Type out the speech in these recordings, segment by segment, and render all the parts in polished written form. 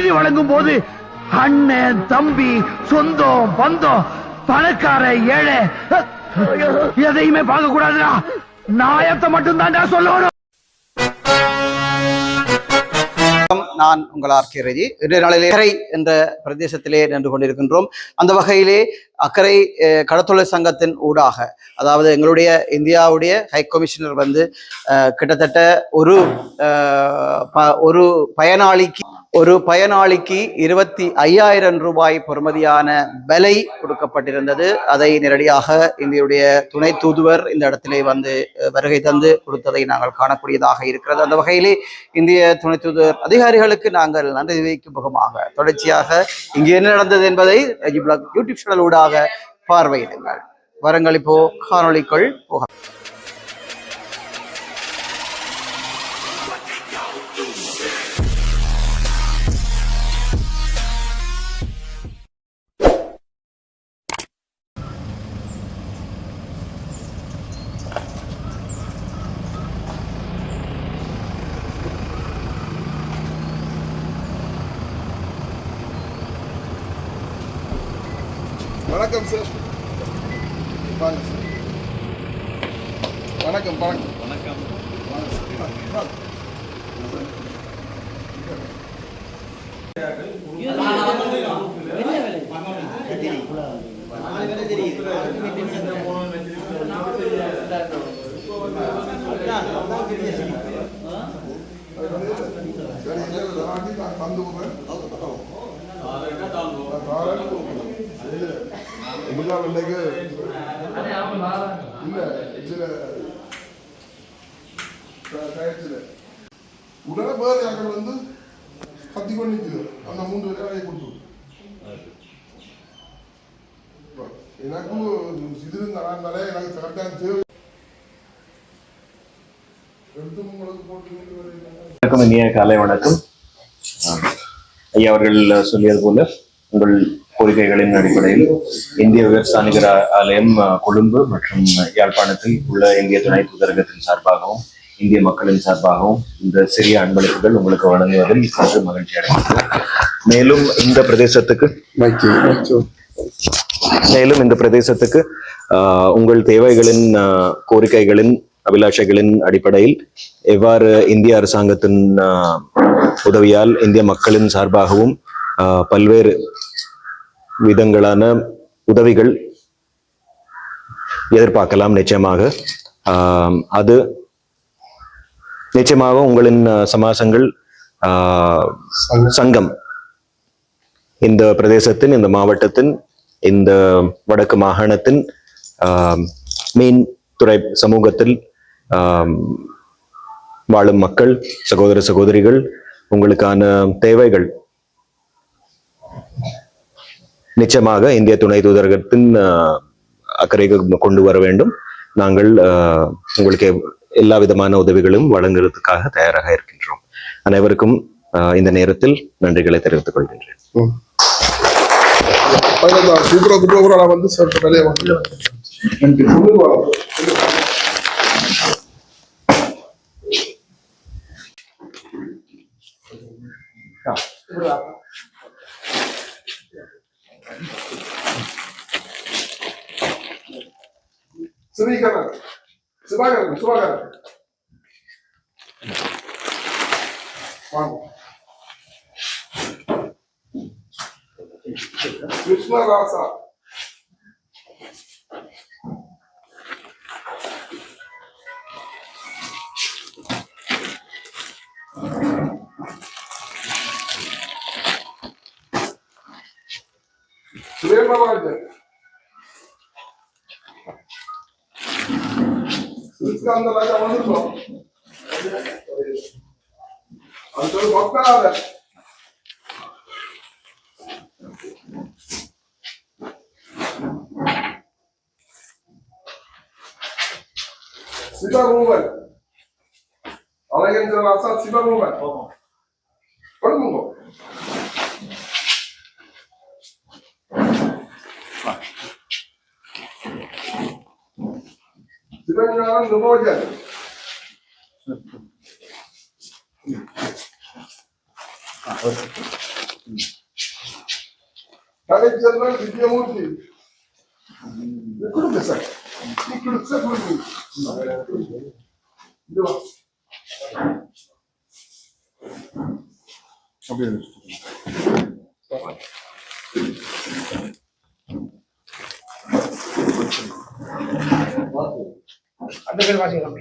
நீதி வழங்கும் போது அண்ணன் தம்பி சொந்தம் பந்தம் பணக்கார ஏழை எதையுமே பார்க்க கூடாதுடா. நாயத்தை மட்டும் தான்டா சொல்லணும். நான் உங்கள் ஆர்கே ரஜி. இன்றைய நாளிலே அக்கரை என்ற பிரதேசத்திலே நின்று கொண்டிருக்கின்றோம். அந்த வகையிலே அக்கரை கடத்தொழில் சங்கத்தின் ஊடாக, அதாவது எங்களுடைய இந்தியாவுடைய ஹை கமிஷனர் வந்து கிட்டத்தட்ட ஒரு பயனாளிக்கு 25,000 ரூபாய் பெறுமதியான விலை கொடுக்கப்பட்டிருந்தது. அதை நேரடியாக இந்தியுடைய துணை தூதுவர் இந்த இடத்திலே வந்து வருகை தந்து கொடுத்ததை நாங்கள் காணக்கூடியதாக இருக்கிறது. அந்த வகையிலே இந்திய துணை தூதுவர் அதிகாரிகளுக்கு நாங்கள் நன்றி தெரிவிக்கும் முகமாக தொடர்ச்சியாக இங்கு என்ன நடந்தது என்பதை யூடியூப் சேனல் ஊடாக பார்வையிடுங்கள். வரங்கள் இப்போ காணொளிக்குள் போக. வணக்கம் சார். வாங்க சார். வணக்கம் வணக்கம் வணக்கம். உடனே வேறு யார்கள் வந்து கத்தி கொண்டு நிற்குது. அந்த 3 வேலையை கொடுத்து எனக்கு இது இருந்தாலே எனக்கு கரெக்டான தேவை எடுத்து உங்களுக்கு போட்டு. இனிய காலை வணக்கம். ஐயா அவர்கள் சொல்லியது போல உங்கள் கோரிக்கைகளின் அடிப்படையில் இந்திய விவசாயிகர் ஆலயம் கொழும்பு மற்றும் யாழ்ப்பாணத்தில் உள்ள இந்திய துணை தூதரகத்தின் சார்பாகவும் இந்திய மக்களின் சார்பாகவும் இந்த சிறிய அன்பளிப்புகள் உங்களுக்கு வழங்குவதில் மிக மகிழ்ச்சி அடைகிறது. மேலும் இந்த பிரதேசத்துக்கு உங்கள் தேவைகளின் கோரிக்கைகளின் அபிலாஷைகளின் அடிப்படையில் எவ்வாறு இந்திய அரசாங்கத்தின் உதவியால் இந்திய மக்களின் சார்பாகவும் பல்வேறு விதங்களான உதவிகள் எதிர்பார்க்கலாம். நிச்சயமாக உங்களின் சமாசங்கள் சங்கம் இந்த பிரதேசத்தின், இந்த மாவட்டத்தின், இந்த வடக்கு மாகாணத்தின் மீன்துறை சமூகத்தில் வாழும் மக்கள், சகோதர சகோதரிகள், உங்களுக்கான தேவைகள் நிச்சயமாக இந்திய துணை தூதரகத்தின் அக்கறைக்கு கொண்டு வர வேண்டும். நாங்கள் உங்களுக்கு எல்லா விதமான உதவிகளும் வழங்குவதற்காக தயாராக இருக்கின்றோம். அனைவருக்கும் இந்த நேரத்தில் நன்றிகளை தெரிவித்துக் கொள்கின்றேன். சுபாகரன் கிருஷ்ணராசா சுரேமராஜன் அந்த ராஜா வந்துருக்கோம். அது ஒரு பக்தராத சிவரூபன் அழகேந்திர ராசா சிவரூபன் கொடுங்க. சிவஞானம் நுபோஜன் கலைச்செல்வன் வித்யமூர்த்தி கொடுங்க சார் இது வா அப்படியே அந்த பேர் வாசிக்கலாம்.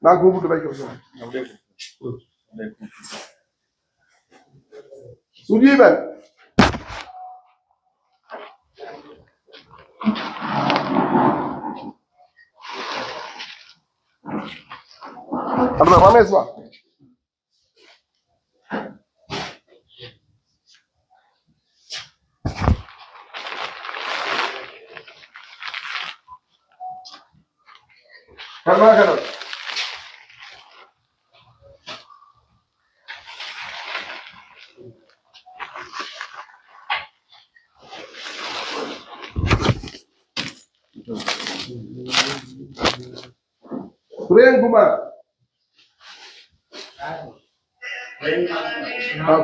நான் கூப்பிட்டு வைக்கிறேன். சுஜீவன் அடுத்த ரமேஷ் வா. கருணாகரன் பிரேம்குமார்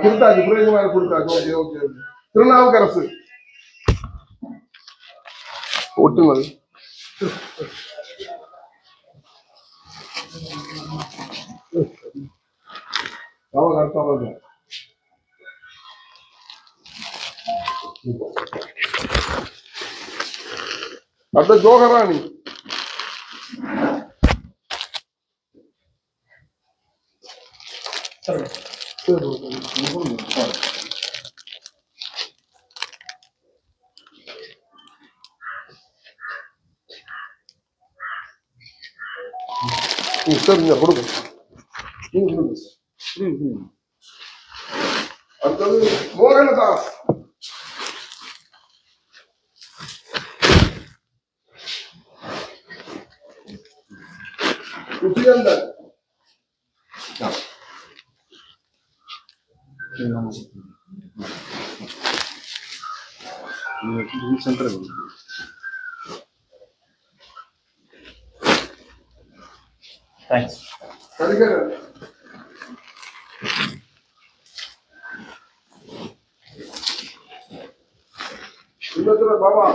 கொடுத்தாச்சு பிரேம்குமார் கொடுத்தாச்சு. Okay okay. திருநாவுக்கரசு ஒட்டுங்கள். அவங்க அர்த்தம் அடுத்த ஜோகராணி சரிங்க கொடுங்க. அடுத்தது Mohandas Susiyanthan thanks. Karikaran Sundara Baba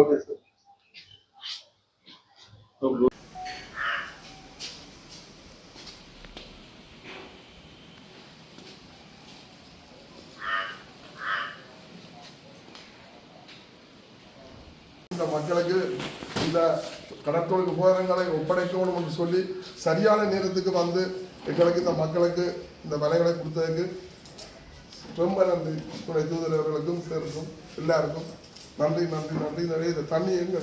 okay sir. இந்த மக்களுக்கு இந்த கடற்தொழில் உபகரணங்களை ஒப்படைக்கணும் என்று சொல்லி சரியான நேரத்துக்கு வந்து எங்களுக்கு இந்த மக்களுக்கு இந்த விலைகளை கொடுத்ததுக்கு ரொம்ப நன்றி. துணை தூதரவர்களுக்கும் சேருக்கும் எல்லாருக்கும் நன்றி நன்றி நன்றி. நிறைய இந்த தண்ணி எங்க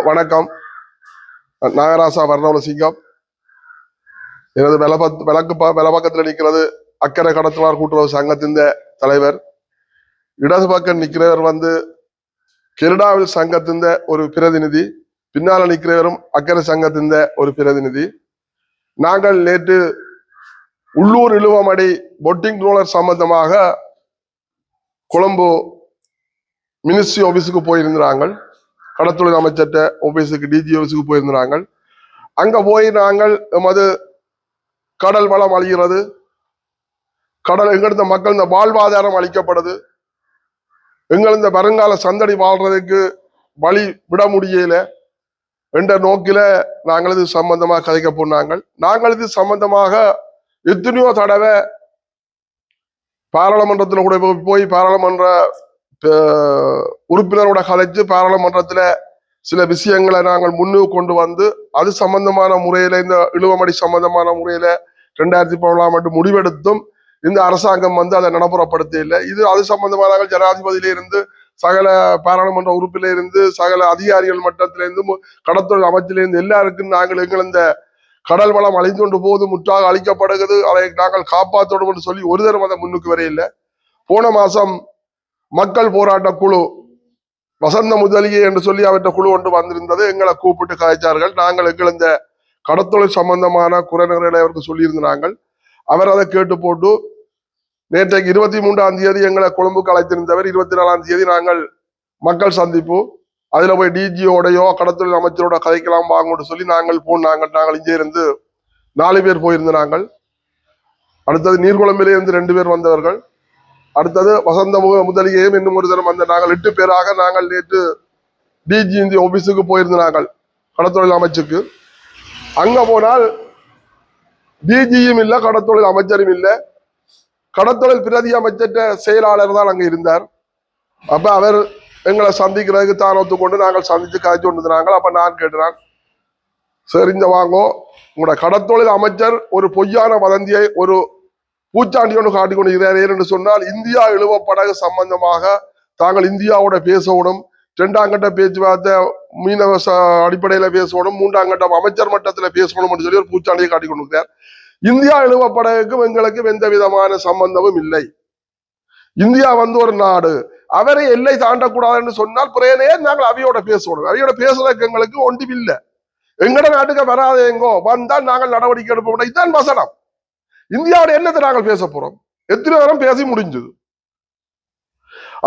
வணக்கம். நாகராசா வர்ணவல சிங்கம். எனது வலப்பக்கத்தில் நிற்கிறது அக்கறை கடத்தலார் கூட்டுறவு சங்கத்தின் தலைவர். இடது பக்கம் நிற்கிறவர் வந்து கெனடாவில் சங்கத்தின் ஒரு பிரதிநிதி. பின்னால நிற்கிறவரும் அக்கறை சங்கத்தின் ஒரு பிரதிநிதி. நாங்கள் நேற்று உள்ளூர் இழுவமடி பொட்டிங் ரோலர் சம்பந்தமாக கொழும்பு மினிஸ்ட்ரி ஆபீஸுக்கு போயிருந்தாங்க. கடற்தொழில் அமைச்சர்கிட்ட ஆபீஸுக்கு டிஜி ஆபீஸுக்கு போயிருந்தாங்க. அங்க போய் நாங்கள் எமது கடல் வளம் அழிகிறது, கடல் எங்கிருந்த மக்கள் இந்த வாழ்வாதாரம் அளிக்கப்படுது, எங்கள் இந்த வருங்கால சந்தடி வாழ்றதுக்கு வழி விட முடியல என்ற நோக்கில நாங்கள் இது சம்பந்தமாக கதைக்க போனாங்க. நாங்கள் இது சம்பந்தமாக எத்தனையோ தடவை பாராளுமன்றத்தில் கூட போய் பாராளுமன்ற உறுப்பினரோட கலைச்சு பாராளுமன்றத்துல சில விஷயங்களை நாங்கள் முன்னுக்கு கொண்டு வந்து அது சம்பந்தமான முறையில இந்த இழுவமடி சம்பந்தமான முறையில 2017 முடிவெடுத்தும் இந்த அரசாங்கம் வந்து அதை நடைமுறைப்படுத்த இல்லை. இது அது சம்பந்தமாக ஜனாதிபதியில இருந்து சகல பாராளுமன்ற உறுப்பில இருந்து சகல அதிகாரிகள் மட்டத்திலிருந்து கடத்தொழில் அமைச்சிலிருந்து எல்லாருக்கும் நாங்கள் எங்கள் இந்த கடல் வளம் அழிந்து கொண்டு போது முற்றாக அழிக்கப்படுகிறது, அதை நாங்கள் காப்பாற்றணும் என்று சொல்லி ஒரு தரம் அதை முன்னுக்கு வரையில்லை. போன மாசம் மக்கள் போராட்ட குழு வசந்த முதலியே என்று சொல்லி அவற்றை குழு ஒன்று வந்திருந்தது. எங்களை கூப்பிட்டு கதைச்சார்கள். நாங்கள் எங்கள் இந்த கடத்தொழில் சம்பந்தமான குறைநிறைகளை அவருக்கு சொல்லியிருந்தாங்கள். அவர் அதை கேட்டு போட்டு நேற்றைக்கு 23ஆம் தேதி எங்களை கொழும்புக்கு அழைத்திருந்தவர். 24ஆம் தேதி நாங்கள் மக்கள் சந்திப்பு, அதுல போய் டிஜியோடையோ கடத்தொழில் அமைச்சரோட கதைக்கலாம் வாங்கன்னு சொல்லி நாங்கள் நாங்கள் இங்கே இருந்து 4 பேர் போயிருந்தாங்கள். அடுத்தது நீர்குழம்பிலே இருந்து 2 பேர் வந்தவர்கள். அடுத்தது வசந்த முதலியையும் இன்னும் ஒரு தரம் வந்த நாங்கள் 8 பேராக நாங்கள் நேற்று டிஜி இந்த ஆபீஸுக்கு போயிருந்தாங்கள், கடத்தொழில் அமைச்சுக்கு. அங்க போனால் டிஜியும் இல்லை, கடத்தொழில் அமைச்சரும் இல்லை, கடத்தொழில் பிரதி அமைச்சற்ற செயலாளர் தான் அங்க இருந்தார். அப்ப அவர் எங்களை சந்திக்கிறதுக்கு தான் ஒத்துக்கொண்டு நாங்கள் சந்திச்சு காய்ச்சி கொண்டு இருந்தாங்க. அப்ப நான் கேட்டுறான், சரி இந்த வாங்கோ, உங்களோட கடத்தொழில் அமைச்சர் ஒரு பொய்யான வதந்தியை ஒரு பூச்சாண்டியோடு காட்டிக் கொண்டிருக்கிறார் என்று சொன்னால், இந்தியா இழுவப்படகு சம்பந்தமாக தாங்கள் இந்தியாவோட பேசணும், 2ஆம் கட்ட பேச்சுவார்த்தை மீனவ அடிப்படையில பேசணும், 3ஆம் கட்டம் அமைச்சர் மட்டத்தில் பேசணும் என்று சொல்லி ஒரு பூச்சாண்டியை காட்டிக் கொண்டிருக்கிறார். இந்தியா இழுவப்படகுக்கும் எங்களுக்கும் எந்த விதமான சம்பந்தமும் இல்லை. இந்தியா ஒரு நாடு, அவரை எல்லை தாண்டக்கூடாதுன்னு சொன்னால் பிரேனே நாங்கள் அவையோட பேசணும். அவையோட பேசுறதுக்கு எங்களுக்கு ஒன்றும் இல்லை. எங்கட நாட்டுக்கு வராது, எங்கோ வந்தால் நாங்கள் நடவடிக்கை எடுப்போம். இதுதான் வசனம். இந்தியாவோட என்னத்தை நாங்கள் பேச போறோம்? எத்தனை நேரம் பேசி முடிஞ்சது.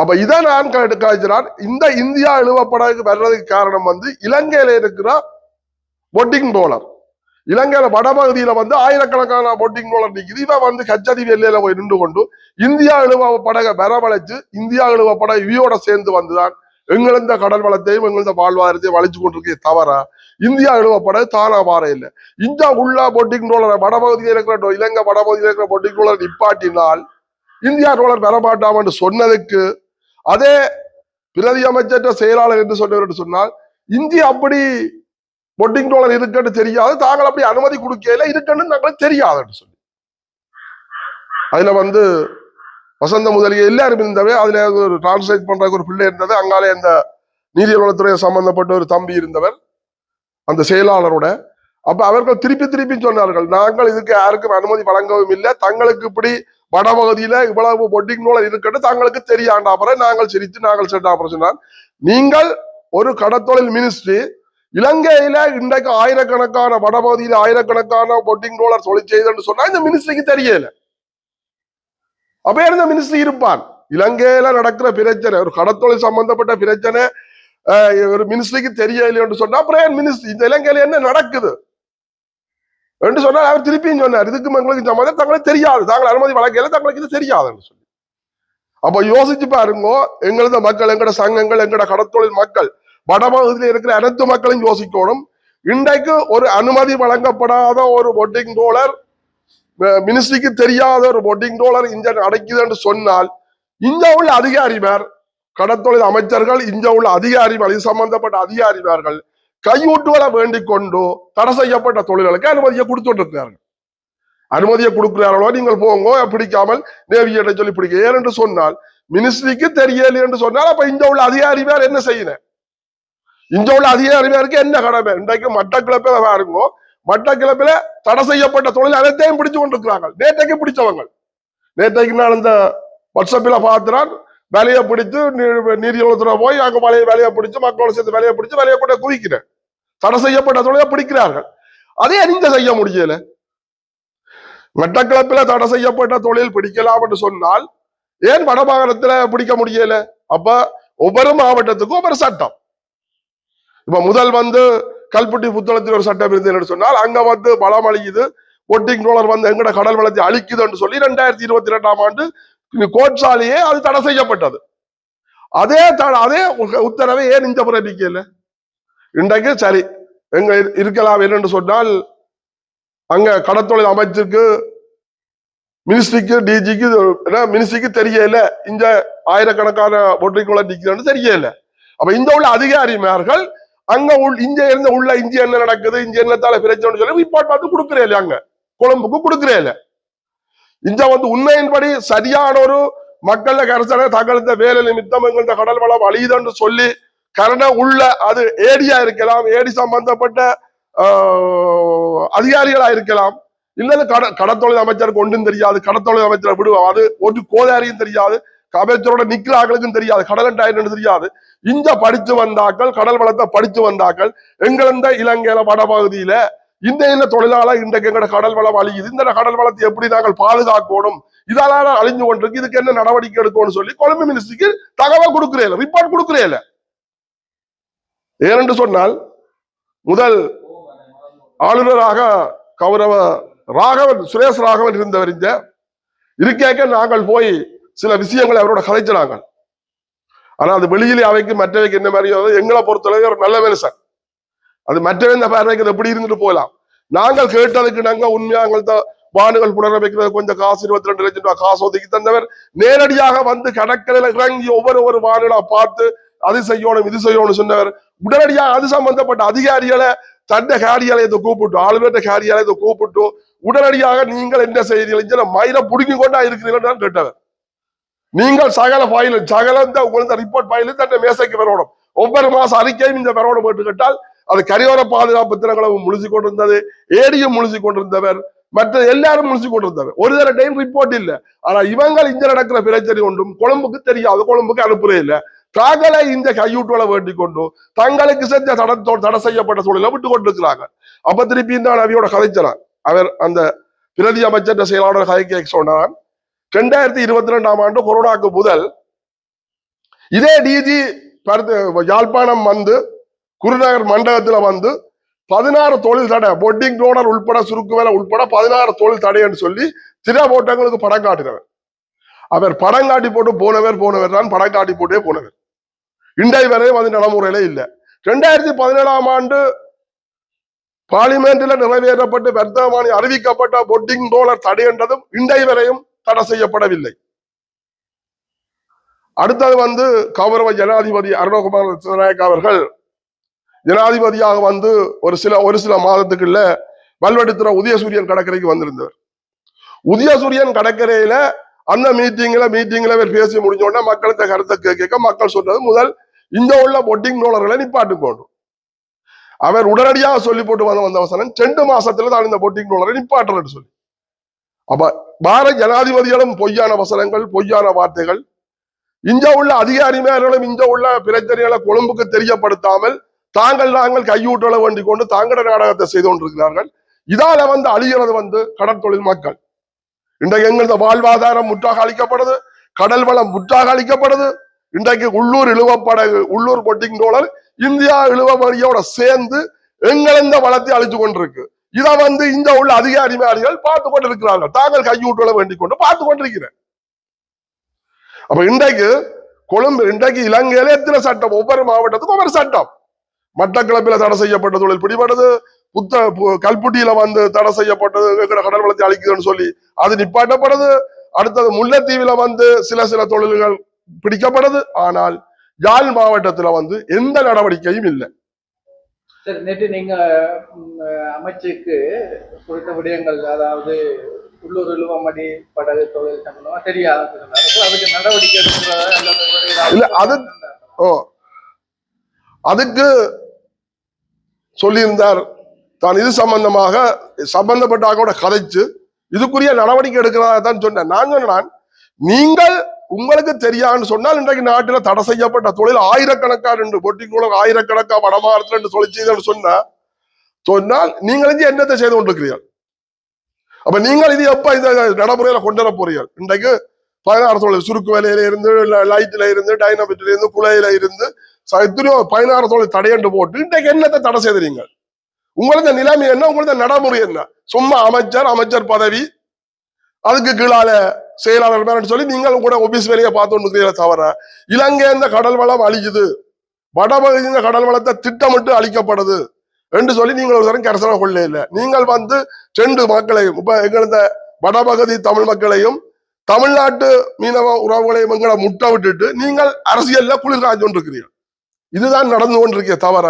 அப்ப இதை நான் காய்ச்சினான். இந்த இந்தியா இழுவப்படகு வர்றதுக்கு காரணம் இலங்கையில இருக்கிற பொட்டிங் டோலர். இலங்கையில வடபகுதியில ஆயிரக்கணக்கான பொட்டிங் டோலர் நிற்குது. இவன் கச்சதீவு எல்லையில போய் நின்று கொண்டு இந்தியா இழுவப்படகை வரவழைச்சு, இந்தியா இழுவப்படகு இவையோட சேர்ந்து வந்துதான் எங்களந்த கடல் வளத்தையும் எங்களந்த வாழ்வாதாரத்தையும் வளைச்சு கொண்டிருக்கே தவிர இந்தியா இழுவப்படகு தானா வார இல்லை. இந்த உள்ள பொட்டிங் டோலரை வடபகுதியில் இருக்கிற இலங்கை வடபகுதியில் இருக்கிற பொட்டிங் டோலர் நிப்பாட்டினால் இந்தியா டோலர் வரமாட்டாம் என்று சொன்னதுக்கு அதே பிரதி அமைச்சர் செயலாளர் என்று சொன்னவர் சொன்னால், இந்தியா அப்படி பொட்டிங் டோலர் இருக்குன்னு தெரியாது, தாங்கள் அப்படி அனுமதி கொடுக்கல, இருக்குன்னு நாங்களுக்கு தெரியாதுன்னு சொல்லி அதுல வசந்த முதலிய எல்லாரும் இருந்தவே. அதுல ஒரு டிரான்ஸ்லேட் பண்றதுக்கு ஒரு பிள்ளை இருந்தது. அங்காலே அந்த நீதிவளத்துறை சம்பந்தப்பட்ட ஒரு தம்பி இருந்தவர் அந்த செயலாளரோட. அப்ப அவர்கள் திருப்பி சொன்னார்கள், நாங்கள் இதுக்கு யாருக்கும் அனுமதி வழங்கவும் இல்லை, தங்களுக்கு இப்படி வடபகுதியில இவ்வளவு பொட்டிங் டோலர் இருக்குன்னு தங்களுக்கு தெரியாண்டா அப்புறம் நாங்கள் சிரித்து நாங்கள் சென்றா அப்புறம் சொன்னால், நீங்கள் ஒரு கடத்தொழில் மினிஸ்ட்ரி இலங்கையில இன்றைக்கு ஆயிரக்கணக்கான வடபகுதியில ஆயிரக்கணக்கான பொட்டிங் டோலர் தொழில் செய்தன்னு சொன்னா இந்த மினிஸ்ட்ரிக்கு தெரியல. அப்ப இந்த மினிஸ்ட்ரி இருப்பான். இலங்கையில நடக்கிற பிரச்சனை, ஒரு கடத்தொழில் சம்பந்தப்பட்ட பிரச்சனை ஒரு மினிஸ்ட்ரிக்கு தெரியல என்று சொன்னா அப்புறம் மினிஸ்ட்ரி இந்த இலங்கையில என்ன நடக்குது என்று சொன்னால் அவர் திருப்பியும் சொன்னார், இதுக்கு எங்களுக்கு சம்பந்தம் தங்களுக்கு தெரியாது, தாங்கள் அனுமதி வழங்கல, தங்களுக்கு இது தெரியாதுன்னு சொல்லி. அப்ப யோசிச்சு பாருங்க, எங்களது மக்கள், எங்கட சங்கங்கள், எங்கட கடத்தொழில் மக்கள், வடபகுதியில் இருக்கிற அனைத்து மக்களையும் யோசிக்கணும். இன்றைக்கு ஒரு அனுமதி வழங்கப்படாத ஒரு பொட்டிங் டோலர், மினிஸ்ட்ரிக்கு தெரியாத ஒரு பொட்டிங் டோலர் இங்க அடைக்குது என்று சொன்னால், இங்க உள்ள அதிகாரிமார், கடத்தொழில் அமைச்சர்கள், இங்க உள்ள அதிகாரிகள், இது சம்பந்தப்பட்ட அதிகாரிமார்கள் கையூட்டுகளை வேண்டிக் கொண்டு தடை செய்யப்பட்ட தொழில்களுக்கு அனுமதியை கொடுத்துட்டு இருக்கிறார்கள். அனுமதியை கொடுக்கிறார்களோ நீங்கள் போங்க, பிடிக்காமல் நேவியிட சொல்லி பிடிக்க ஏன்னு சொன்னால், மினிஸ்ட்ரிக்கு தெரியல என்று சொன்னால் அப்ப இங்க உள்ள அதிகாரிமார் என்ன செய்யணும்? இங்க உள்ள அதிகாரிமாருக்கு என்ன கடமை? இன்றைக்கு மட்டக்கிழப்பில பாருங்க, மட்டக்கிழப்பில தடை செய்யப்பட்ட தொழில் அனைத்தையும் பிடிச்சு கொண்டிருக்கிறாங்க. நேற்றைக்கு பிடிச்சவங்க, நேற்றைக்கு நான் இந்த வாட்ஸ்அப்ல பார்த்துறான், வேலையை பிடிச்சு நீதிமன்றத்துல போய் அங்க வேலையை பிடிச்சு மக்களோட சேர்ந்து வேலையை பிடிச்சு வேலையை கூட குவிக்கிறேன். தடை செய்யப்பட்ட தொழிலை பிடிக்கிறார்கள். அதே நீங்க செய்ய முடியல. மட்டக்களப்பில தடை செய்யப்பட்ட தொழில் பிடிக்கலாம் என்று சொன்னால் ஏன் வடமாகாணத்துல பிடிக்க முடியல? அப்ப ஒவ்வொரு மாவட்டத்துக்கும் ஒவ்வொரு சட்டம். இப்ப முதல் கல்பட்டி புத்தளத்தில் ஒரு சட்டம் இருந்தது சொன்னால், அங்க பலம் அழிக்குது, பொட்டிங் டோலர் எங்கட கடல் வளத்தை அழிக்குது என்று சொல்லி 2022ஆம் ஆண்டு கோட்சாலையே அது தடை செய்யப்பட்டது. அதே உத்தரவை ஏன் இந்த பிறப்பிக்கல? இன்றைக்கு சரி எங்க இருக்கலாம் என்று சொன்னால், அங்க கடத்தொழில் அமைச்சுக்கு, மினிஸ்ட்ரிக்கு, டிஜிக்கு, மினிஸ்ட்ரிக்கு தெரியல இந்த ஆயிரக்கணக்கான பொட்டிங் டோலர் நிற்கிறது தெரியல. அப்ப இந்த உள்ள அதிகாரிமார்கள் அங்க இங்க இருந்த உள்ள இங்க என்ன நடக்குது, இங்க என்னத்தால பிரச்சனை சொல்லி ரிப்போர்ட் பார்த்து கொடுக்குறேன், அங்க கொழும்புக்கு கொடுக்குறேன். இந்த உண்மையின்படி சரியான ஒரு மக்கள கரசனை தங்கள வேலை நிமித்தம் எங்கள கடல் வளம் அழியுதுன்னு சொல்லி கரண உள்ள அது ஏடியா இருக்கலாம், ஏடி சம்பந்தப்பட்ட அதிகாரிகளா இருக்கலாம், இல்லது கடத்தொழில் அமைச்சருக்கு ஒன்றும் தெரியாது, கடத்தொழில் அமைச்சரை விடுவோம், அது ஒரு கோதாரியும் தெரியாது, அமைச்சரோட நிக்கிற ஆக்களுக்கும் தெரியாது, கடல் தெரியாது. இங்க படிச்சு வந்தாக்கள், கடல் வளத்தை படிச்சு வந்தாக்கள், எங்களந்த இலங்கையில வடபகுதியில இந்த தொழிலாளர் இன்றைக்கு எங்கட கடல் வளம் அழியுது, இந்த கடல் வளத்தை எப்படி நாங்கள் பாதுகாக்கணும், இதனால அழிஞ்சு கொண்டிருக்கு, இதுக்கு என்ன நடவடிக்கை எடுக்கணும்னு சொல்லி கொழும்பு மினிஸ்ட்ரிக்கு தகவல் கொடுக்கிறேன், ரிப்போர்ட் கொடுக்கிறேன். ஏனென்று சொன்னால் முதல் ஆளுநராக கௌரவ ராகவன், சுரேஷ் ராகவன் இருந்தவர் இங்க இருக்கேக்க நாங்கள் போய் சில விஷயங்களை அவரோட கதைச்சினாங்க. ஆனா அது வெளியிலே அவைக்கு மற்றவைக்கு என்ன மாதிரியோ எங்களை பொறுத்தளவு ஒரு நல்ல மனுஷன், அது மற்றவை இந்த பார்வைக்கு எப்படி இருந்துட்டு போகலாம். நாங்கள் கேட்டதுக்கு நாங்க உண்மையா எங்கள்கிட்ட வானுகள் புனர வைக்கிறது கொஞ்சம் காசு 22 லட்சம் ரூபாய் காசு ஒதுக்கி தந்தவர் நேரடியாக வந்து கடற்கரையில இறங்கி ஒவ்வொரு வானுகளா பார்த்து அது செய்யணும் இது செய்யணும்னு சொன்னவர். உடனடியாக அது சம்பந்தப்பட்ட அதிகாரிகளை தன்னை காரியாலயத்தை கூப்பிட்டு, ஆளுநர் காரியாலயத்தை கூப்பிட்டு உடனடியாக நீங்கள் என்ன செய்கிறீர்கள், மயில புடுங்கி கொண்டா இருக்கிறீர்கள் கேட்டவர். நீங்கள் சகல ஃபைலும் சகல உங்களது ரிப்போர்ட் ஃபைலும் தன்னை மேசைக்கு வரணும், ஒவ்வொரு மாசம் அறிக்கையும் இந்த வரணும் போட்டு கேட்டால் அது கரையோர பாதுகாப்பு தினங்களும் முழுசி கொண்டிருந்தது, ஏடியும் முழுசி கொண்டிருந்தவர், மற்ற எல்லாரும் முழுசி கொண்டிருந்தவர். ஒரு தர டைம் ரிப்போர்ட் இல்லை. ஆனா இவங்க இங்க நடக்கிற பிரச்சனை ஒன்றும் கொழும்புக்கு தெரியாது, கொழும்புக்கு அனுப்புறே இல்லை. தாங்களை இந்த கையூட்டுகளை வேண்டிக் கொண்டு தங்களுக்கு செஞ்ச தடை செய்யப்பட்ட சூழலை விட்டு கொண்டிருக்கிறாங்க. அப்ப திருப்பி இந்த அவியோட கதைச்சார். அவர் அந்த பிரதி அமைச்சர் செயலாளர் கதைக்க சொன்னார், 2022ஆம் ஆண்டு கொரோனாக்கு முதல் இதே டிஜி யாழ்ப்பாணம் வந்து குருநகர் மண்டலத்துல வந்து 16 தொழில் தடை, பொட்டிங் டோனர் உள்பட சுருக்கு வேலை உள்பட 16 தொழில் தடை என்று சொல்லி திரை போட்டங்களுக்கு படம் காட்டினவர். அவர் படம் காட்டி போட்டு போனவர் தான் படம் காட்டி போட்டே போனவர். இன்றைய வரையும் அது நடைமுறையில இல்லை. 2017ஆம் ஆண்டு பார்லிமெண்ட்ல நிறைவேற்றப்பட்டு வர்த்தமானி அறிவிக்கப்பட்ட பொட்டிங் டோலர் தடை என்றதும் இன்றைய வரையும் தடை செய்யப்படவில்லை. அடுத்தது வந்து கௌரவ ஜனாதிபதி அருணகுமார் திசாநாயக்க அவர்கள் ஜனாதிபதியாக வந்து ஒரு சில மாதத்துக்குள்ள வல்வெடுத்துற உதயசூரியன் கடற்கரைக்கு வந்திருந்தவர். உதயசூரியன் கடற்கரையில அந்த மீட்டிங்ல பேசி முடிஞ்ச உடனே மக்களுக்கு கருத்தை கேட்க மக்கள் சொன்னது முதல் இங்க உள்ள பொட்டிங் டோலர்களை நிப்பாட்டுக்கொண்டு அவர் உடனடியாக சொல்லி போட்டு வந்த வசனம் 2 மாசத்துல தான் இந்த பொட்டிங் டோலரை நிப்பாட்டுறன்னு சொல்லி. அப்ப பாரத ஜனாதிபதிகளும் பொய்யான வசனங்கள், பொய்யான வார்த்தைகள், இங்க உள்ள அதிகாரிமார்களும் இங்க உள்ள பிரச்சனைகளை கொழும்புக்கு தெரியப்படுத்தாமல் நாங்கள் கையூட்டலை வேண்டிக் கொண்டு தாங்கள நாடகத்தை செய்து கொண்டிருக்கிறார்கள். இதால வந்து அழிகிறது வந்து கடற்தொழில் மக்கள். இன்றைக்கு எங்களது வாழ்வாதாரம் முற்றாக அளிக்கப்படுது, கடல் வளம் முற்றாக அளிக்கப்படுது. இன்றைக்கு உள்ளூர் இழுவப்படகு, உள்ளூர் பொட்டிங் டோலர் இந்தியா இழுவமறியோட சேர்ந்து எங்களந்த வளத்தை அழிச்சு கொண்டிருக்கு. இதை வந்து இந்த உள்ள அதிகாரிமார்கள் பார்த்து கொண்டிருக்கிறார்கள், தாங்கள் கையூட்டலை வேண்டிக் கொண்டு பார்த்து கொண்டிருக்கிறேன். அப்ப இன்றைக்கு இலங்கையில எத்தனை சட்டம், ஒவ்வொரு மாவட்டத்துக்கும் ஒவ்வொரு சட்டம். மட்டக்களப்பில தடை செய்யப்பட்ட தொழில் பிடிபடுது, கல்புட்டியில வந்து தடை செய்யப்பட்டது கடல் வளத்தை அழிக்குதுன்னு சொல்லி அது நிப்பாட்டப்படுது. அடுத்தது முல்லைத்தீவில வந்து சில தொழில்கள் பிடிக்கப்படுது. ஆனால் யாழ் மாவட்டத்துல வந்து எந்த நடவடிக்கையும் இல்லை. சரி, நேற்று நீங்க அமைச்சுக்கு குறித்த விடயங்கள், அதாவது உள்ளூர் இழுவமடி படகு தொழில் சம்பந்தமா தெரியாது, அதுக்கு நடவடிக்கை எடுக்கிறத அதுக்கு சொல்லியிருந்தார். தான் இது சம்பந்தப்பட்ட ஆகோட கதைச்சு இதுக்குரிய நடவடிக்கை எடுக்கிறதா தான் சொன்னேன். நான் சொன்னேன், நீங்கள் உங்களுக்கு தெரியாதுன்னு சொன்னால் இன்றைக்கு நாட்டில் தடை செய்யப்பட்ட தொழில் ஆயிரக்கணக்கான பொட்டிக்குள்ள ஆயிரக்கணக்கா வடமாறத்துல தொழிற்செய்தல் சொன்னால் நீங்கள் என்னத்தை செய்து கொண்டிருக்கிறீர்கள்? அப்ப நீங்கள் இது எப்ப இந்த நடைமுறையில கொண்டு வர போறீர்கள்? இன்றைக்கு 16 தொழில், சுருக்கு வேலையில இருந்து, லைட்ல இருந்து, டைனமிட்ல இருந்து, குலையில இருந்து எத்தனையோ 16 தொழில் தடையண்டு போட்டு இன்றைக்கு என்னத்தை தடை செய்தீங்க? உங்களது நிலைமை என்ன? உங்களது நடைமுறை என்ன? சும்மா அமைச்சர் பதவி, அதுக்கு கீழால செயலாளர் சொல்லி நீங்கள் கூட ஆபீஸ் வேலையை பார்த்து தவிர இலங்கை இந்த கடல் வளம் அழிக்குது, வடபகுதி இந்த கடல் வளத்தை திட்டமிட்டு அழிக்கப்படுது என்று சொல்லி நீங்கள் ஒரு தரம் கரசனை கொள்ள இல்லை. நீங்கள் வந்து 2 மக்களையும், இப்ப எங்களது வடபகுதி தமிழ் மக்களையும் தமிழ்நாட்டு மீனவ உறவுகளையும் எங்களை முட்டை விட்டுட்டு நீங்கள் அரசியல்ல குளிர் காய்ச்சி கொண்டிருக்கிறீர்கள். இதுதான் நடந்து கொண்டிருக்க தவிர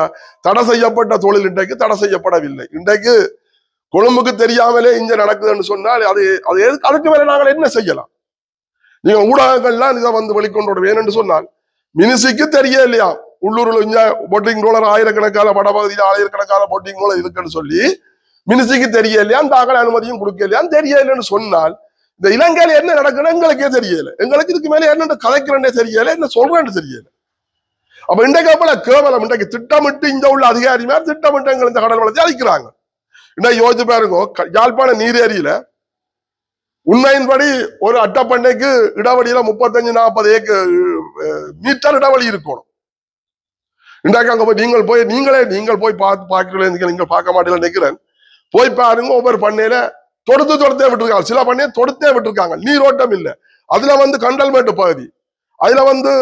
தடை செய்யப்பட்ட தொழில் இன்றைக்கு தடை செய்யப்படவில்லை. இன்றைக்கு கொழும்புக்கு தெரியாமலே இங்க நடக்குதுன்னு சொன்னால் அதுக்கு மேல நாங்கள் என்ன செய்யலாம்? நீங்க ஊடகங்கள்லாம் இதை வந்து வெளிக்கொண்டு விடுவேன் என்று சொன்னால் மினிசிக்கு தெரிய இல்லையா உள்ளூரில் இங்க போட்டிங் ரோலர் ஆயிரக்கணக்கான வடபகுதியில் ஆயிரக்கணக்கான போட்டிங் ரோலர் இருக்குன்னு சொல்லி மினிசிக்கு தெரிய இல்லையா தாக்கல் அனுமதியும் கொடுக்க இல்லையான்னு தெரியலன்னு சொன்னால் இந்த இலங்கையில என்ன நடக்குன்னு எங்களுக்கே தெரியல. எங்களுக்கு இதுக்கு மேல என்ன கதைக்கிறேன்னே தெரியல, என்ன சொல்றேன்னு தெரியல. அப்ப இன்றைக்கு போல கேவலம் இன்றைக்கு திட்டமிட்டு இந்த உள்ள அதிகாரிமார் திட்டமிட்டு எங்கள் இந்த கடல் வளத்தை அழிக்கிறாங்க. இன்னைக்கு யோசிச்சு பாருங்க, யாழ்ப்பாண நீரேரியில உண்மையின்படி ஒரு அட்டப்பண்ணைக்கு இடவெளியில 35-40 மீட்டர் இடவெளி இருக்கணும். இன்றைக்கு அங்க போய் நீங்கள் போய் பார்க்க நீங்கள் பார்க்க மாட்டீங்கன்னு நினைக்கிறேன். போய் பாருங்க, ஒவ்வொரு பண்ணையில தொடுத்தே விட்டுருக்காங்க. சில பண்ணையை தொடுத்தே விட்டுருக்காங்க, நீரோட்டம் இல்லை. அதுல வந்து கண்டல்மேட்டு பகுதி, அதுல வந்து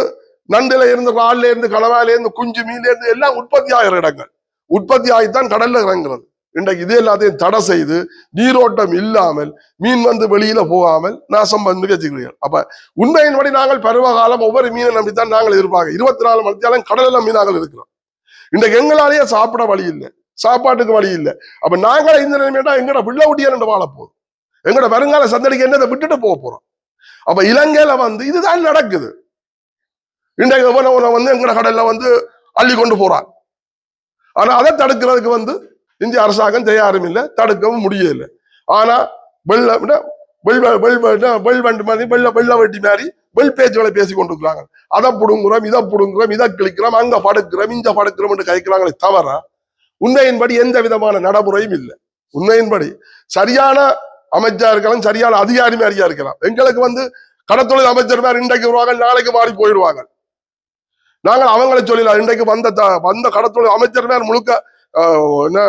நண்டுல இருந்து ரால்ல இருந்து கனவால இருந்து குஞ்சு மீன்ல இருந்து எல்லாம் உற்பத்தி ஆகிற இடங்கள், உற்பத்தி ஆகித்தான் கடல்ல இறங்குறது. இன்றைக்கு இது எல்லாத்தையும் தடை செய்து நீரோட்டம் இல்லாமல் மீன் வந்து வெளியில போகாமல் நாசம் வந்து வச்சுக்கிறீர்கள். அப்ப உண்மையின்படி நாங்கள் பருவகாலம் ஒவ்வொரு மீனை நம்பித்தான் நாங்கள் எதிர்பார்க்க 24 மணி நேரம் கடல்ல நம்பி நாங்கள் இருக்கிறோம். இன்றைக்கு எங்களாலேயே சாப்பிட வழி இல்லை, சாப்பாட்டுக்கு வழி இல்லை. அப்ப நாங்களே இந்த நிலைமையா எங்கட பிள்ளை ஊட்டியா ரெண்டு வாழ போகுது, எங்கட வருங்கால சந்தடிக்கு என்னதை விட்டுட்டு போக போறோம். அப்ப இலங்கையில வந்து இதுதான் நடக்குது. இன்றைக்கு வந்து எங்கட கடல்ல வந்து அள்ளி கொண்டு போறான். ஆனா அதை தடுக்கிறதுக்கு வந்து இந்திய அரசாங்கம் தயாரும் இல்லை, தடுக்கவும் முடியல. ஆனா வெள்ள வெட்டி மாதிரி வெள் பேச்சுகளை பேசி கொண்டிருக்கிறாங்க. அதை புடுங்குறோம், இதை புடுங்குறோம், இதை கிழிக்கிறோம், அங்க படுக்கிறோம், இங்க படுக்கிறோம் என்று கைக்கிறாங்களே தவிர உண்மையின்படி எந்த விதமான நடைமுறையும் இல்லை. உண்மையின்படி சரியான அமைச்சா இருக்கலாம், சரியான அதிகாரி மாதிரியா இருக்கலாம். எங்களுக்கு வந்து கடத்தொழில் அமைச்சர் மாதிரி இன்றைக்கு வருவாங்க, நாளைக்கு மாறி போயிடுவாங்க. நாங்கள் அவங்களை சொல்லலாம். இன்றைக்கு வந்த கடத்தொழில் அமைச்சர் மாதிரி முழுக்க என்ன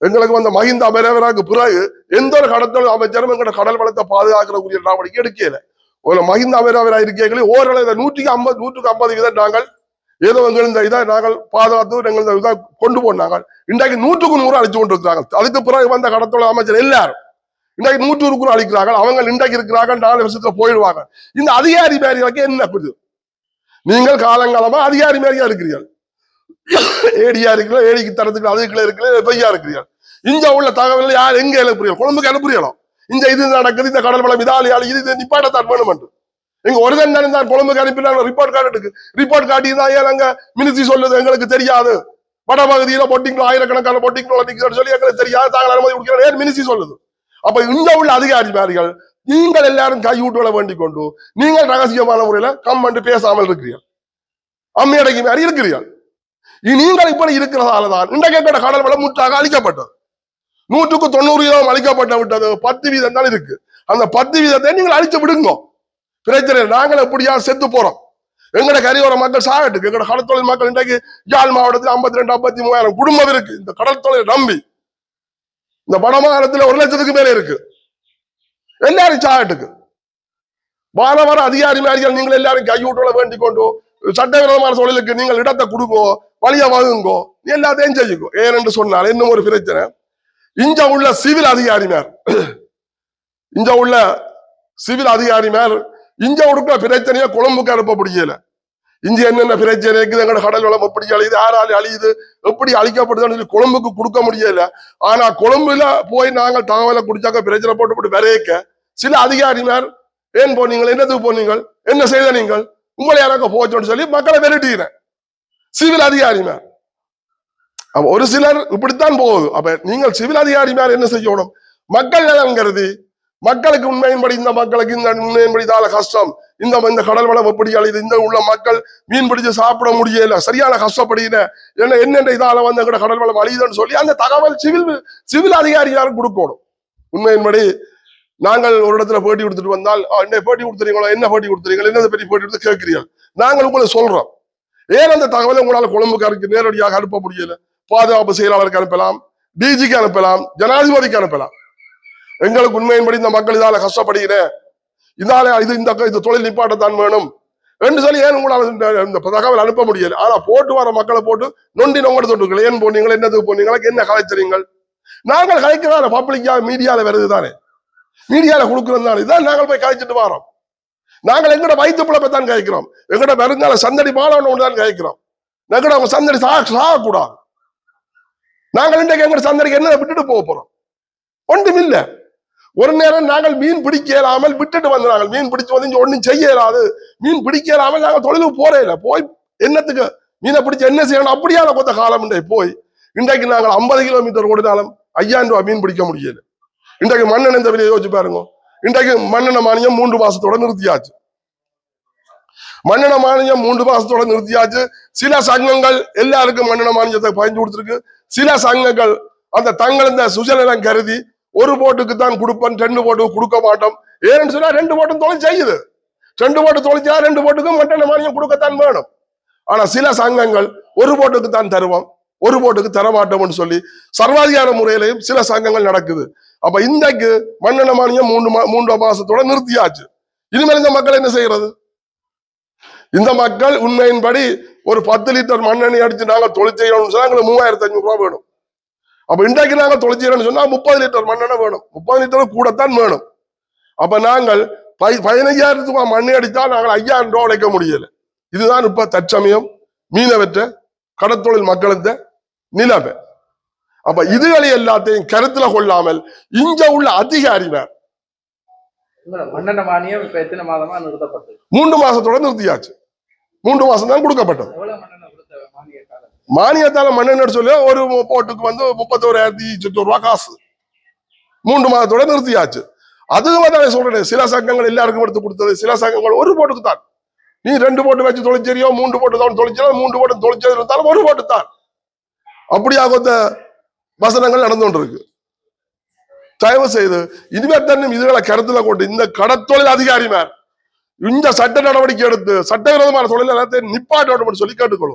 எங்களுக்கு வந்த மஹிந்த அமரவராக்கு பிறகு எந்த ஒரு கடத்தொழில் அமைச்சரும் எங்களோட கடல் வளத்தை பாதுகாக்கிறக்கூடிய நடவடிக்கை எடுக்கல. ஒரு மஹிந்த அமரவரா இருக்கீங்களே ஓரளவு 150% நாங்கள் ஏதோ எங்கள் இந்த இதை நாங்கள் பாதுகாத்து எங்கள் இதை கொண்டு போனாங்க. இன்றைக்கு 100% அழிச்சு கொண்டு இருக்கிறாங்க. அதுக்கு பிறகு வந்த கடத்தொழில் அமைச்சர் எல்லாரும் இன்றைக்கு 100% அழிக்கிறாங்க. அவங்க இன்றைக்கு இருக்கிறாங்க, 4 வருஷத்துல போயிடுவாங்க. இந்த அதிகாரி மேரிகளுக்கு என்ன புரியுது? நீங்கள் காலங்காலமா அதிகாரி மேரியா இருக்கிறீர்கள், ஏடியா இருக்கிற ஏடிக்கு தரத்துக்கு அதுக்குள்ள இருக்கிற பொய்யா இருக்கிறீர்கள். இங்க உள்ள தகவல் யார் எங்க எழுப்புறீங்க? கொழும்புக்கு அனுப்புறீங்களோ இந்த இது நடக்குது, இந்த கடல் வளம் இதாலியாளி இது நிப்பாட்டத்தான் வேணும் என்று எங்க ஒரு தான் கொழும்புக்கு அனுப்பினாங்க. ரிப்போர்ட் காட்டிதான் ஏன் அங்க மினிஸ்ட்ரி சொல்லுது எங்களுக்கு தெரியாது, வடபகுதியில பொட்டிங்களோ ஆயிரக்கணக்கான பொட்டிங்களோ நிற்கிறோம் சொல்லி எங்களுக்கு தெரியாது, தாங்கள் அனுமதி கொடுக்கிறோம் ஏன் மினிஸ்ட்ரி சொல்லுது. அப்ப இங்க உள்ள அதிகாரிமார்கள் நீங்கள் எல்லாரும் கையூட்டுகளை வேண்டிக் கொண்டு நீங்கள் ரகசியமான முறையில கம்மண்டு பேசாமல் இருக்கிறீர்கள், அம்மையடங்கி மாதிரி இருக்கிறீர்கள். நீங்கள் இப்படி இருக்கிறதாலதான் இன்றைக்கு கடல் வளம் முற்றாக அழிக்கப்பட்டது. 100% அழிக்கப்பட்ட விட்டது 10% தான் இருக்கு. அந்த 10% நீங்கள் அழிச்சு விடுங்க, பிரச்சனை. நாங்கள் எப்படியா செத்து போறோம், எங்கட கரையோர மக்கள் சாகட்டுக்கு. எங்கட கடற்தொழில் மக்கள் இன்றைக்கு யாழ் மாவட்டத்தில் 52-53 குடும்பம் இருக்கு இந்த கடற்தொழில் நம்பி. இந்த வடமாகாணத்துல 1 லட்சத்துக்கு மேல இருக்கு. எல்லாரும் சாகட்டுக்கு. வார அதிகாரி மாதிரிகள் நீங்கள் எல்லாரும் கையூட்டுகளை வேண்டிக் கொண்டு சட்டவிரோதமான தொழிலுக்கு நீங்கள் இடத்தை கொடுங்கோ, வழியை வாங்குங்கோ, எல்லாத்தையும் செய்யுங்கோ. ஏனென்று சொன்னால் இன்னும் ஒரு பிரச்சனை, இங்க உள்ள சிவில் அதிகாரிமார் இங்க கொடுக்கிற பிரச்சனையை கொழும்புக்கு அனுப்ப முடியல. இங்க என்னென்ன பிரச்சனை இருக்குது, எங்கட கடல் வளம் எப்படி அழியுது, யாரால அழியுது, எப்படி அழிக்கப்படுதுன்னு சொல்லி கொழும்புக்கு கொடுக்க முடியல. ஆனா கொழும்புல போய் நாங்கள் தகவலை குடிச்சாக்க பிரச்சனை போட்டு வரையக்க சில அதிகாரிமார் ஏன் போனீங்கள், என்னதுக்கு போனீங்கள், என்ன செய்த நீங்கள், உங்களை யாராக்க போச்சோன்னு சொல்லி மக்களை விரட்டுகிறேன் சிவில் அதிகாரிமார். அப்ப ஒரு சிலர் இப்படித்தான் போகுது. அப்ப நீங்கள் சிவில் அதிகாரிமார் என்ன செய்யணும், மக்கள் நலன் கருதி மக்களுக்கு உண்மையின்படி இந்த மக்களுக்கு இந்த உண்மையின்படி இதால கஷ்டம், இந்த கடல் வளம் எப்படி அழியுது, இந்த உள்ள மக்கள் மீன் பிடிச்சு சாப்பிட முடியல, சரியான கஷ்டப்படுகிற என்னென்ன இதால வந்து எங்கட கடல் வளம் அழியுதுன்னு சொல்லி அந்த தகவல் சிவில் அதிகாரியாரும் கொடுக்கணும். உண்மையின்படி நாங்கள் ஒரு இடத்துல பேட்டி கொடுத்துட்டு வந்தால் என்ன பேட்டி கொடுத்துறீங்களோ, என்ன பேட்டி கொடுத்துறீங்களோ, என்ன பற்றி பேட்டி கொடுத்து கேட்கிறீர்கள், நாங்கள் உங்களை சொல்றோம். ஏன் அந்த தகவலை உங்களால் கொழும்புக்காருக்கு நேரடியாக அனுப்ப முடியல? பாதுகாப்பு செயலாளருக்கு அனுப்பலாம், டிஜிக்கு அனுப்பலாம், ஜனாதிபதிக்கு அனுப்பலாம். எங்களுக்கு உண்மையின்படி இந்த மக்கள் இதால கஷ்டப்படுகிறேன், இதால இந்த தொழில் நிப்பாட்டத்தான் வேணும் என்று சொல்லி ஏன் உங்களால் இந்த தகவல் அனுப்ப முடியல? ஆனா போட்டு வர மக்களை போட்டு நொண்டி நொங்கட தொட்டுக்கள் ஏன் போனீங்க, என்னதுக்கு போனீங்களா, என்ன கலைச்சறீங்கள்? நாங்கள் கலைக்கிறதான பப்ளிக்கா மீடியால வருது தானே, மீடியால கொடுக்குறது தானே, இதான் நாங்கள் போய் கலைச்சிட்டு வரோம். நாங்கள் எங்கட வயிற்று பிழப்பை தான் கழிக்கிறோம், எங்கட வருங்கால சந்தடி மாணவன் தான் கழிக்கிறோம். எங்கட அவங்க சந்தடி சாகக்கூடாது. நாங்கள் இன்றைக்கு எங்கட சந்தடிக்கு என்ன விட்டுட்டு போக போறோம்? ஒன்றும் இல்லை. ஒரு நேரம் நாங்கள் மீன் பிடிக்க இயலாமல் விட்டுட்டு வந்து நாங்கள் மீன் பிடிச்சு வந்து ஒன்றும் செய்ய இயலாது, மீன் பிடிக்க இயலாமல் நாங்கள் தொழிலுக்கு போறே இல்லை. போய் என்னத்துக்கு மீனை பிடிச்சு என்ன செய்யணும் அப்படியான கொத்த காலம் போய் இன்றைக்கு நாங்கள் 50 கிலோமீட்டர் ஓடினாலும் 5000 ரூபாய் மீன் பிடிக்க முடியல. இன்றைக்கு மண்ணெண்ணெய் இந்த விலையை யோசிச்சு பாருங்க. இன்றைக்கு மண்ணெண்ணெய் மானியம் 3 மாசத்தோட நிறுத்தியாச்சு. மண்ணெண்ணெய் மானியம் 3 மாசத்தோட நிறுத்தியாச்சு. சில சங்கங்கள் எல்லாருக்கும் மண்ணெண்ணெய் மானியத்தை பயந்து கொடுத்துருக்கு. சில சங்கங்கள் அந்த தங்கள் இந்த சுஜலம் கருதி ஒரு போட்டுக்கு தான் கொடுப்பேன், 2 போட்டுக்கு கொடுக்க மாட்டோம். ஏன்னு சொன்னா 2 போட்டும் தொழில் செய்யுது. 2 போட்டு தொழிச்சா 2 போட்டுக்கும் மண்ணெண்ணெய் மானியம் கொடுக்கத்தான் வேணும். ஆனா சில சங்கங்கள் ஒரு போட்டுக்கு தான் தருவோம், ஒரு போட்டுக்கு தரமாட்டோம்னு சொல்லி சர்வாதிகார முறையிலையும் சில சங்கங்கள் நடக்குது. அப்ப இன்றைக்கு மண்ணெண்ணெய் மானியம் 3 மாசத்தோட நிறுத்தியாச்சு. இனிமேல் இந்த மக்கள் என்ன செய்யறது? இந்த மக்கள் உண்மையின்படி ஒரு 10 லிட்டர் மண்ணெண்ணெய் அடிச்சு நாங்க தொழில் செய்யணும்னு சொன்னா எங்களுக்கு 3500 ரூபாய் வேணும். அப்ப இன்றைக்கு நாங்க தொழில் செய்யணும்னு சொன்னா 30 லிட்டர் மண்ணெண்ணெய் வேணும். 30 லிட்டர் கூடத்தான் வேணும். அப்ப நாங்கள் 15,000 ரூபாய் மண்ணெண்ணெய் அடித்தா நாங்கள் 5000 ரூபாய் உழைக்க முடியல. இதுதான் இப்ப தற்சமயம் மீனவற்ற கடற்தொழில் மக்களுக்கு நிலைமை. அப்ப இதுகளை எல்லாத்தையும் கருத்துல கொள்ளாமல் இங்க உள்ள அதிகாரிகள் மண்ணெண்ணெய் மானியம் இப்ப எத்தனை மாதமா நிறுத்தப்பட்டது? 3 மாசத்தோட நிறுத்தியாச்சு. 3 மாசம் தான் கொடுக்கப்பட்டது. மானியத்தால மண்ணெண்ணெய் சொல்லி ஒரு போட்டுக்கு வந்து 31,800 ரூபாய் காசு 3 மாதத்தோட நிறுத்தியாச்சு. அதுவும் தான் சொல்றேன், சில சங்கங்கள் எல்லாருக்கும் எடுத்து கொடுத்தது. சில சங்கங்கள் ஒரு போட்டுக்கு தான். நீ 2 போட்டு வச்சு தொலைச்சரியோ 3 போட்டு தான் தொலைச்சோ 3 போட்டு தொலைச்சது இருந்தாலும் ஒரு போட்டு தான். அப்படியாக வசனங்கள் நடந்து கொண்டிருக்கு. தயவு செய்து இனிமேல் തന്നെ இதுகளை கருத்துல கொண்டு இந்த கடற்தொழில் அதிகாரிமார் இந்த சட்ட நடவடிக்கை எடுத்து சட்டவிரோதமான தொழில் எல்லாத்தையும் நிப்பாட்டோடு சொல்லி கேட்டுக்கொள்ளும்.